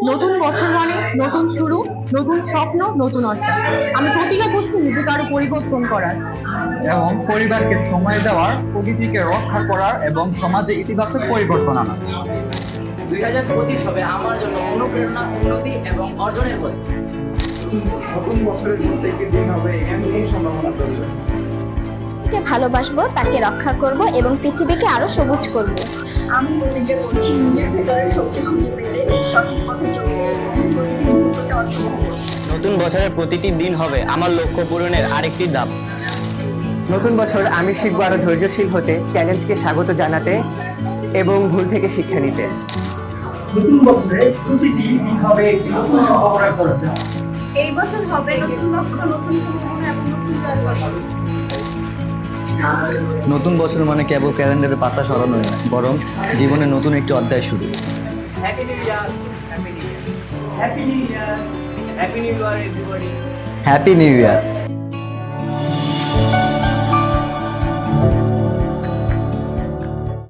নতুন বছর মানে নতুন শুরু, নতুন স্বপ্ন, নতুন আশা। আমি প্রতিজ্ঞা করছি নিজেকে আরো পরিবর্তন করার। এবং পরিবারকে সময় দেওয়ার, প্রকৃতিকে রক্ষা করার এবং সমাজে ইতিবাচক পরিবর্তন আনার। 2025 হবে আমার জন্য অনুপ্রেরণা, উন্নতি এবং অর্জনের বছর। নতুন বছরের প্রত্যেকটি দিন হবে এমন সম্ভাবনা তৈরি। কে ভালোবাসবো, তাকে রক্ষা করব এবং পৃথিবীকে আরো সবুজ করব। আমি প্রতিজ্ঞা করছি নিজের ভেতরের শক্তি খুঁজে পেতে, সঠিক পথে চলতে এবং প্রতিটি মুহূর্তকে অর্থবহ করতে। নতুন বছরের প্রতিটি দিন হবে আমার লক্ষ্য পূরণের আরেকটি ধাপ। নতুন বছর আমি শিখবো আরো ধৈর্যশীল হতে, চ্যালেঞ্জকে স্বাগত জানাতে এবং ভুল থেকে শিক্ষা নিতে। নতুন বছরে প্রতিটি দিন হবে একটি নতুন সম্ভাবনার দরজা। এই বছর হবে নতুন লক্ষ্য, নতুন সম্ভাবনা এবং নতুন জয়। নতুন বছর মানে কেবল ক্যালেন্ডারের পাতা সরানো নয়, বরং জীবনের নতুন একটি অধ্যায় শুরু। Happy new year, happy new year, happy new year. Happy new year everybody. Happy new year.